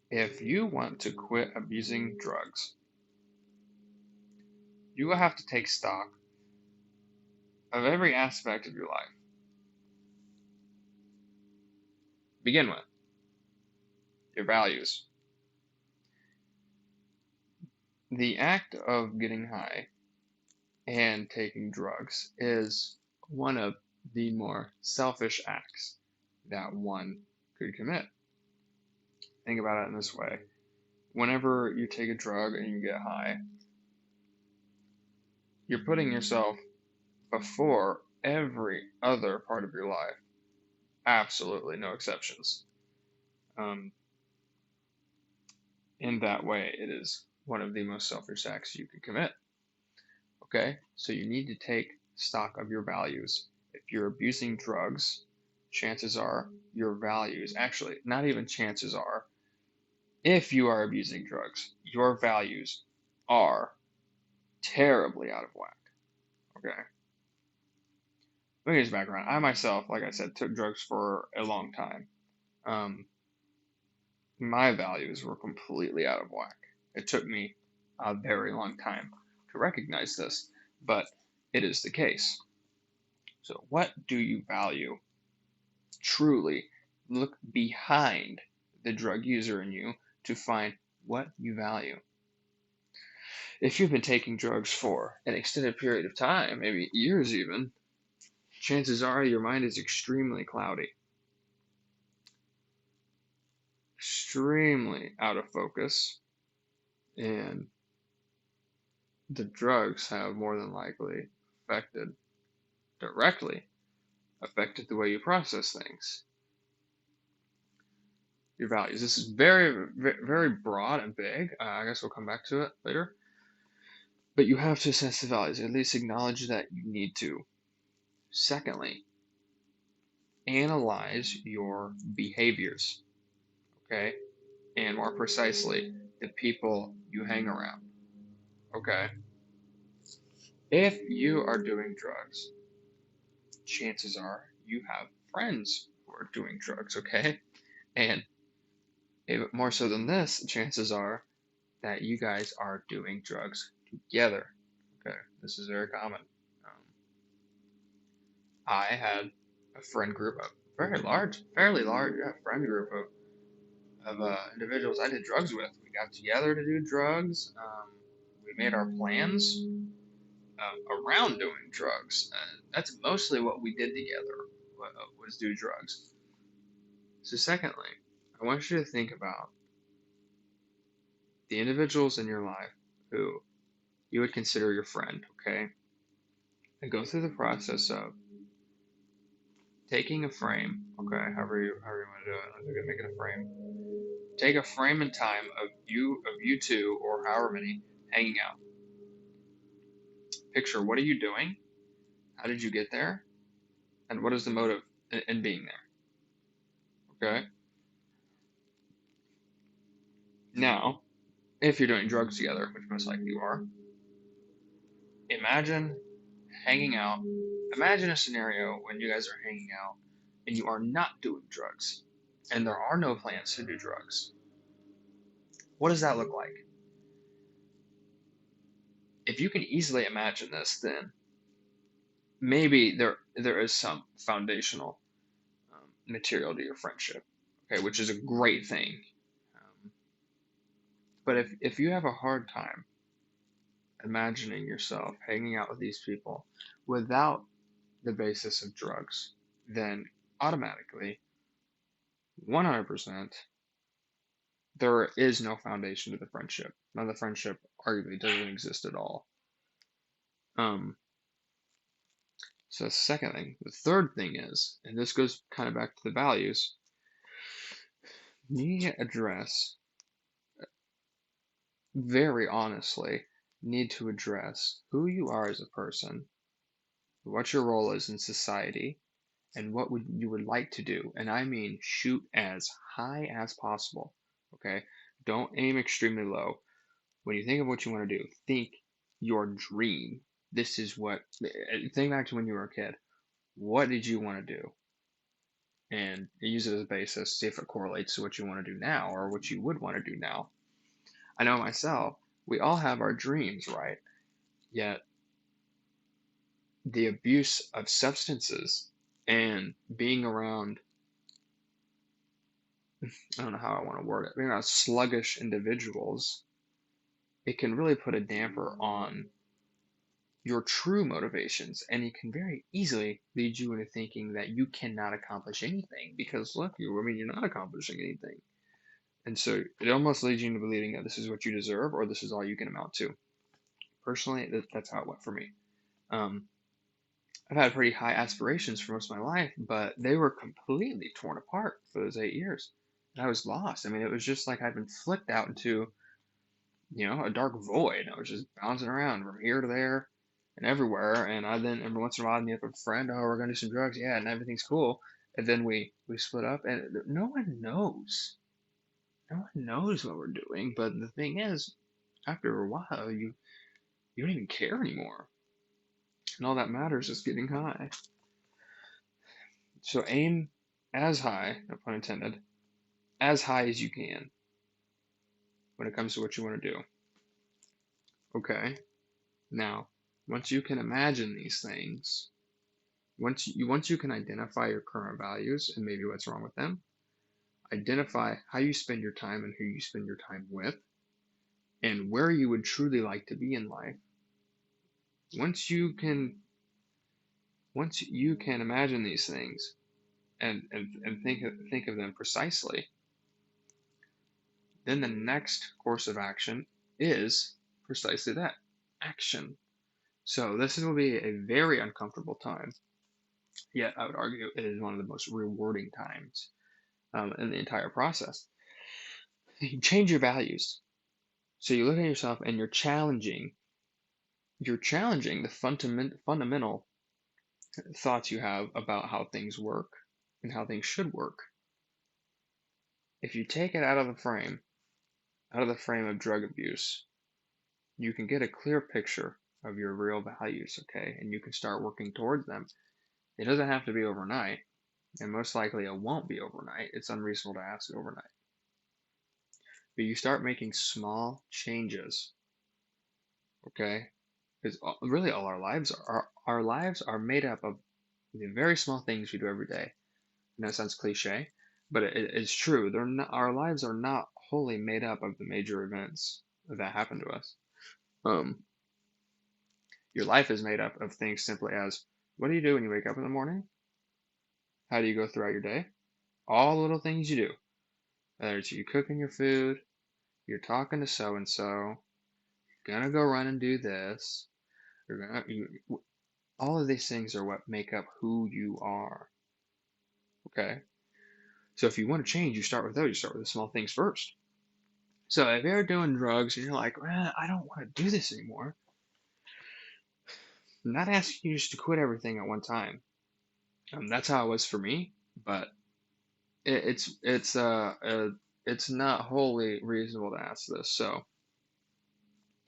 If you want to quit abusing drugs, you will have to take stock of every aspect of your life. Begin with your values. The act of getting high and taking drugs is one of the more selfish acts that one could commit. Think about it in this way. Whenever you take a drug and you get high, you're putting yourself before every other part of your life. Absolutely no exceptions. Um, in that way, it is one of the most selfish acts you can commit. Okay? So you need to take stock of your values. If you're abusing drugs, chances are your values, actually, not even chances are, if you are abusing drugs, your values are terribly out of whack. Okay? Let me give you background. I myself, like I said, took drugs for a long time. Um, my values were completely out of whack. It took me a very long time to recognize this, but it is the case. So, what do you value? Truly look behind the drug user in you to find what you value. If you've been taking drugs for an extended period of time, maybe years even, chances are your mind is extremely cloudy, extremely out of focus, and the drugs have more than likely affected, directly affected the way you process things, your values. This is very, very broad and big. I guess we'll come back to it later. But you have to assess the values, at least acknowledge that you need to. Secondly, analyze your behaviors, okay? And more precisely, the people you hang around, okay? If you are doing drugs, chances are you have friends who are doing drugs, okay? And more so than this, chances are that you guys are doing drugs together, okay? This is very common. Um, I had a friend group, a very large, fairly large friend group of individuals I did drugs with. We got together to do drugs. We made our plans around doing drugs. That's mostly what we did together was do drugs. So, secondly, I want you to think about the individuals in your life who you would consider your friend, okay? And go through the process of taking a frame, okay, however you want to do it. I'm gonna make it a frame. Take a frame in time of you two or however many hanging out. Picture what are you doing? How did you get there? And what is the motive in being there? Okay. Now, if you're doing drugs together, which most likely you are, imagine hanging out. Imagine a scenario when you guys are hanging out and you are not doing drugs and there are no plans to do drugs. What does that look like? If you can easily imagine this, then maybe there is some foundational material to your friendship, okay, which is a great thing. Um, but if you have a hard time imagining yourself hanging out with these people without the basis of drugs, then automatically, 100%, there is no foundation to the friendship. Now, the friendship arguably doesn't exist at all. So that's the second thing. The third thing is, and this goes kind of back to the values, you need to address, very honestly, need to address who you are as a person, what your role is in society, and what you would like to do. And I mean shoot as high as possible. Okay? Don't aim extremely low. When you think of what you want to do, think your dream. This is what think back to when you were a kid. What did you want to do? and use it as a basis, see if it correlates to what you want to do now or what you would want to do now. I know myself, we all have our dreams, right? Yet the abuse of substances and being around, I don't know how I want to word it, being around sluggish individuals, it can really put a damper on your true motivations, and it can very easily lead you into thinking that you cannot accomplish anything because look, you're not accomplishing anything. And so it almost leads you into believing that this is what you deserve or this is all you can amount to. Personally, that's how it went for me. Um, I've had pretty high aspirations for most of my life, but they were completely torn apart for those 8 years. And I was lost. I mean, it was just like I'd been flicked out into, a dark void. I was just bouncing around from here to there and everywhere. And I then every once in a while I'd meet up with a friend. Oh, we're gonna do some drugs, yeah, and everything's cool. And then we split up, and no one knows. No one knows what we're doing. But the thing is, after a while, you don't even care anymore, and all that matters is getting high. So aim as high, no pun intended, as high as you can when it comes to what you want to do. Okay. Now, once you can imagine these things, once you can identify your current values and maybe what's wrong with them, identify how you spend your time and who you spend your time with, and where you would truly like to be in life. Once you can imagine these things and think of them precisely, then the next course of action is precisely that, action. So this will be a very uncomfortable time, yet I would argue it is one of the most rewarding times in the entire process. You change your values. So you look at yourself and you're challenging the fundamental thoughts you have about how things work and how things should work. If you take it out of the frame of drug abuse, you can get a clear picture of your real values, okay? And you can start working towards them. It doesn't have to be overnight, and most likely it won't be overnight. It's unreasonable to ask overnight. But you start making small changes, okay? Because really all our lives are made up of the very small things we do every day. And that sounds cliche, but it's true. Our lives are not wholly made up of the major events that happen to us. Your life is made up of things simply as, what do you do when you wake up in the morning? How do you go throughout your day? All the little things you do. Whether it's you cooking your food, you're talking to so and so, you're gonna go run and do this. All of these things are what make up who you are. Okay. So if you want to change, you start with those. You start with the small things first. So if you're doing drugs and you're like, well, I don't want to do this anymore, I'm not asking you just to quit everything at one time. That's how it was for me, but it's not wholly reasonable to ask this. So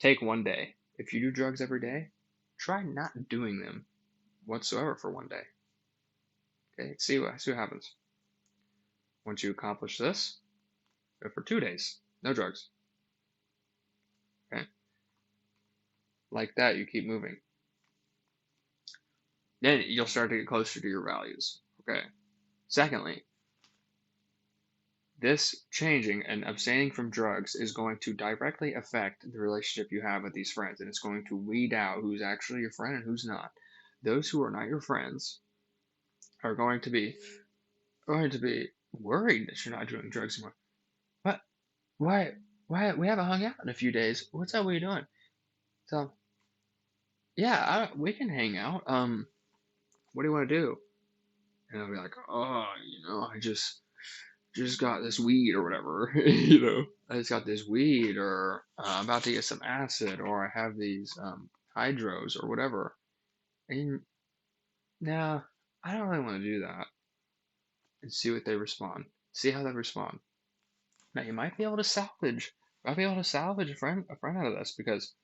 take one day. If you do drugs every day, try not doing them whatsoever for one day. Okay, see what happens. Once you accomplish this, go for 2 days, no drugs. Okay, like that, you keep moving. Then you'll start to get closer to your values. Okay. Secondly, this changing and abstaining from drugs is going to directly affect the relationship you have with these friends, and it's going to weed out who's actually your friend and who's not. Those who are not your friends are going to be worried that you're not doing drugs anymore. What? Why? We haven't hung out in a few days. What's up? What are you doing? So, yeah, we can hang out. What do you want to do? And I'll be like, oh, I just got this weed or whatever, I just got this weed, or I'm about to get some acid, or I have these hydros or whatever. And now I don't really want to do that. And see what they respond. See how they respond. Now you might be able to salvage. A friend out of this, because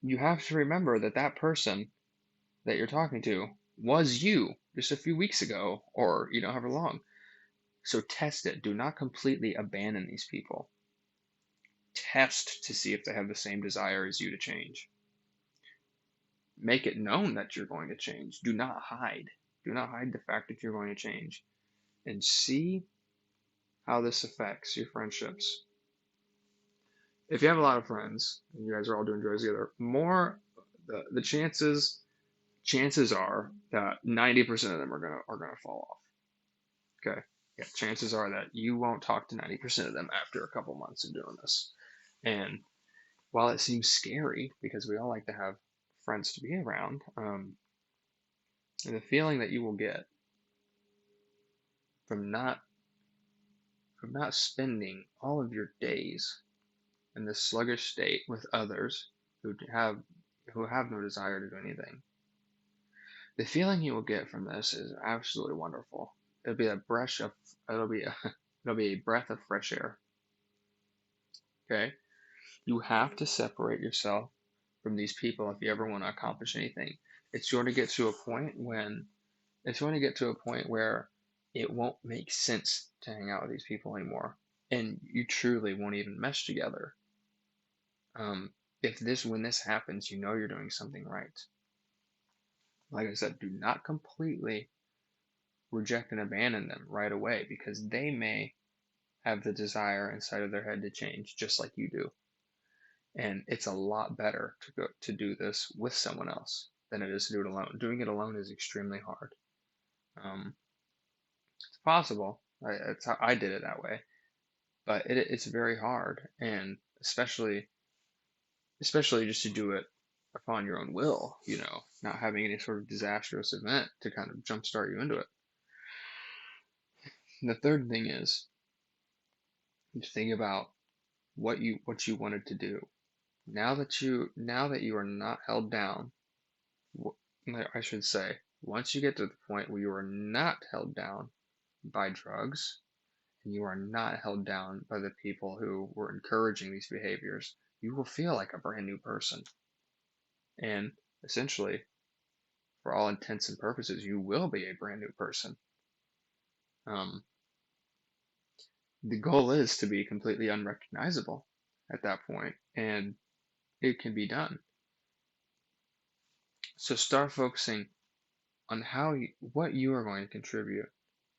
you have to remember that person that you're talking to was you just a few weeks ago, or however long. So test it. Do not completely abandon these people. Test to see if they have the same desire as you to change. Make it known that you're going to change. Do not hide. Do not hide the fact that you're going to change. And see how this affects your friendships. If you have a lot of friends and you guys are all doing drugs together, the chances are that 90% of them are gonna fall off. Okay. Yeah, chances are that you won't talk to 90% of them after a couple months of doing this. And while it seems scary because we all like to have friends to be around, the feeling that you will get from not spending all of your days in this sluggish state with others who have no desire to do anything. The feeling you will get from this is absolutely wonderful. It'll be a breath of it'll be a, it'll be a breath of fresh air. Okay? You have to separate yourself from these people if you ever want to accomplish anything. It's going to get to a point when it's going to get to a point where it won't make sense to hang out with these people anymore, and you truly won't even mesh together. When this happens, you know you're doing something right. Like I said, do not completely reject and abandon them right away because they may have the desire inside of their head to change just like you do. And it's a lot better to do this with someone else than it is to do it alone. Doing it alone is extremely hard. Um, it's possible. I did it that way, but it's very hard, and especially just to do it upon your own will. Not having any sort of disastrous event to kind of jumpstart you into it. And the third thing is think about what you wanted to do. Now that you are not held down, I should say, once you get to the point where you are not held down by drugs and you are not held down by the people who were encouraging these behaviors, you will feel like a brand new person. And essentially, for all intents and purposes, you will be a brand new person. Um, the goal is to be completely unrecognizable at that point, and it can be done. So start focusing on what you are going to contribute.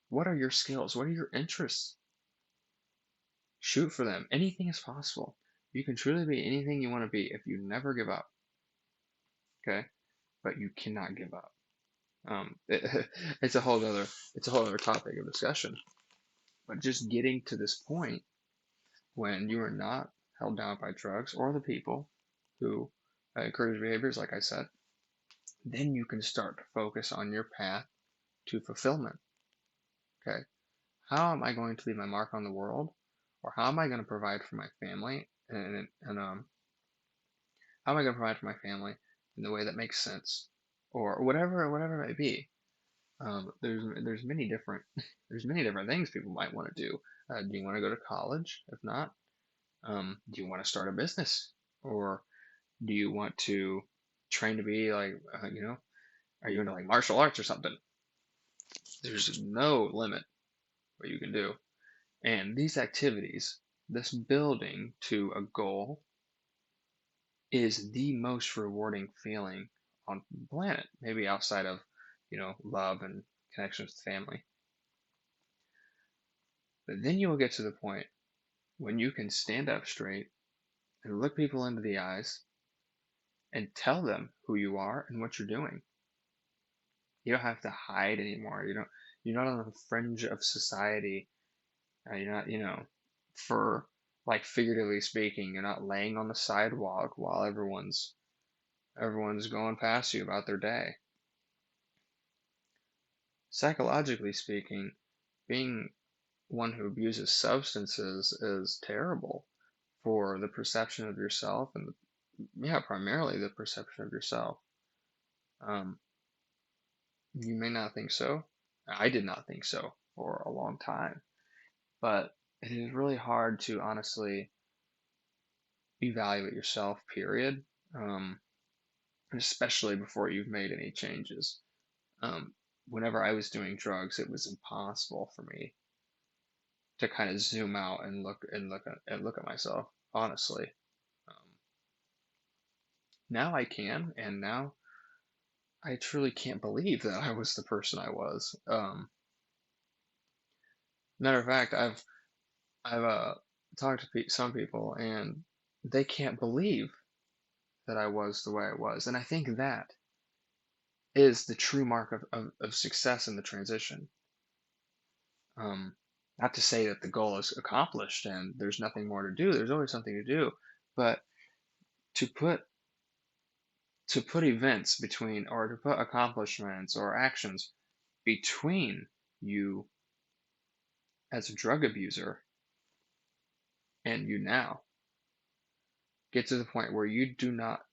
What are your skills? What are your interests? Shoot for them. Anything is possible. You can truly be anything you want to be if you never give up. Okay, but you cannot give up. It's a whole other topic of discussion. But just getting to this point when you are not held down by drugs or the people who encourage behaviors, like I said, then you can start to focus on your path to fulfillment. Okay, how am I going to leave my mark on the world, or how am I going to provide for my family, and how am I going to provide for my family in the way that makes sense, or whatever it may be. There's many different there's many different things people might want to do. Do you want to go to college? If not, do you want to start a business, or do you want to train to be like are you into like martial arts or something? There's no limit what you can do. And these activities, this building to a goal, is the most rewarding feeling on the planet, maybe outside of, love and connections with family. But then you will get to the point when you can stand up straight and look people into the eyes and tell them who you are and what you're doing. You don't have to hide anymore. You're not on the fringe of society. You're not, for like figuratively speaking, you're not laying on the sidewalk while everyone's going past you about their day. Psychologically speaking, being one who abuses substances is terrible for the perception of yourself and primarily the perception of yourself. Um, you may not think so. I did not think so for a long time, but it is really hard to honestly evaluate yourself, period. Especially before you've made any changes. Whenever I was doing drugs, it was impossible for me to kind of zoom out and look at myself honestly. Um, Now I can, and now I truly can't believe that I was the person I was. Matter of fact, I've talked to some people, and they can't believe that I was the way I was, and I think that is the true mark of success in the transition. Um, Not to say that the goal is accomplished and there's nothing more to do. There's always something to do, but to put events between, or to put accomplishments or actions between you as a drug abuser and you now, get to the point where you do not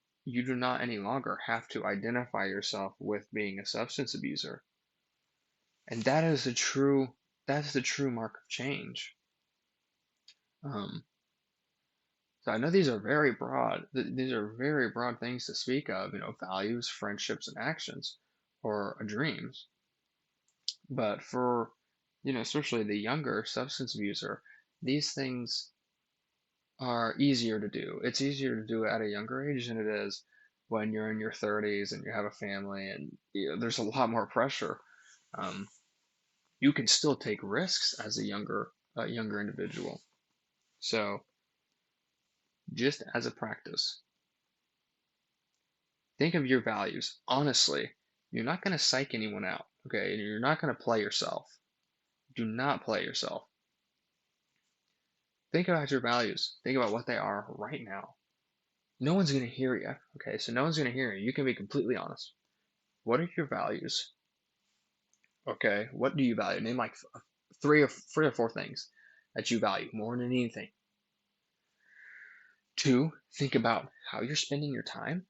any longer have to identify yourself with being a substance abuser. And that's the true mark of change. Um, so I know these are very broad. These are very broad things to speak of, values, friendships, and actions, or dreams. But for, especially the younger substance abuser, these things are easier to do. It's easier to do at a younger age than it is when you're in your 30s and you have a family, and there's a lot more pressure. Um, you can still take risks as a younger individual. So just as a practice, think of your values. Honestly, you're not going to psych anyone out, okay? You're not going to play yourself. Do not play yourself. Think about your values. Think about what they are right now. No one's going to hear you, okay? So no one's going to hear you. You can be completely honest. What are your values? Okay, what do you value? Name like three or four things that you value more than anything. Two, think about how you're spending your time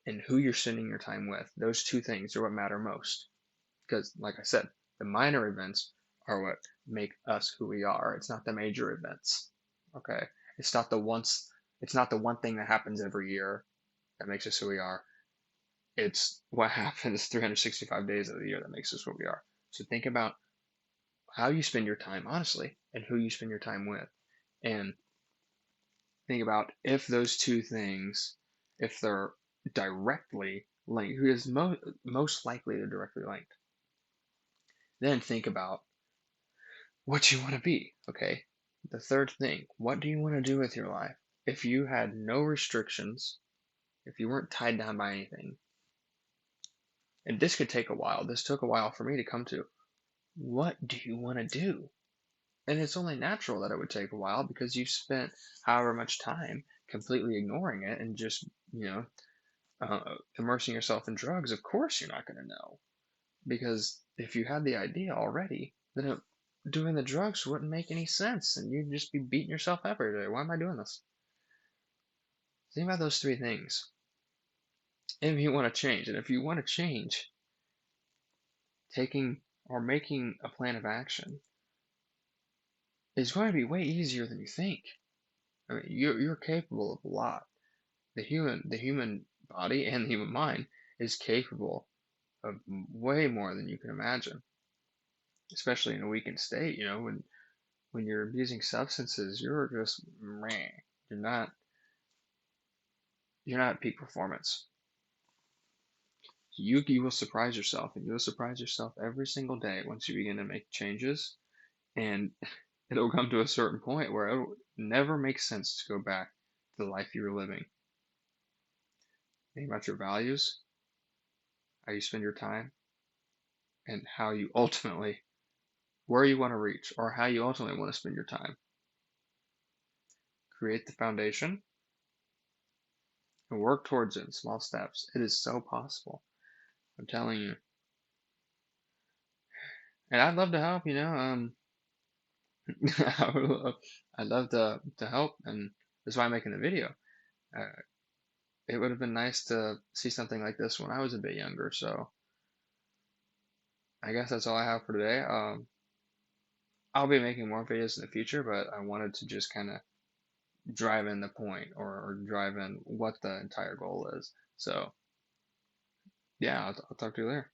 and who you're spending your time with. Those two things are what matter most. Because, like I said, the minor events are what make us who we are. It's not the major events. Okay, it's not the once. It's not the one thing that happens every year that makes us who we are. It's what happens 365 days of the year that makes us what we are. So think about how you spend your time, honestly, and who you spend your time with. And think about if those two things, if they're directly linked, who is most likely to directly linked. Then think about what you want to be, okay? The third thing, what do you want to do with your life? If you had no restrictions, if you weren't tied down by anything, and this could take a while, this took a while for me to come to, what do you want to do? And it's only natural that it would take a while because you've spent however much time completely ignoring it and just, immersing yourself in drugs. Of course, you're not going to know. Because if you had the idea already, then doing the drugs wouldn't make any sense and you'd just be beating yourself up every day. Why am I doing this? Think about those three things. If you want to change, and if you want to change, taking or making a plan of action is going to be way easier than you think. I mean, you're capable of a lot. The human body and the human mind is capable of way more than you can imagine, especially in a weakened state. When you're abusing substances, you're just meh. You're not at peak performance. You will surprise yourself, and you'll surprise yourself every single day once you begin to make changes, and it'll come to a certain point where it will never make sense to go back to the life you were living. Think about your values, how you spend your time, and how you ultimately where you want to reach or how you ultimately want to spend your time. Create the foundation and work towards it in small steps. It is so possible. I'm telling you. And I'd love to help, I'd love to help, and that's why I'm making the video. Uh, it would have been nice to see something like this when I was a bit younger, so I guess that's all I have for today. I'll be making more videos in the future, but I wanted to just kind of drive in the point or drive in what the entire goal is. So, yeah, I'll talk to you later.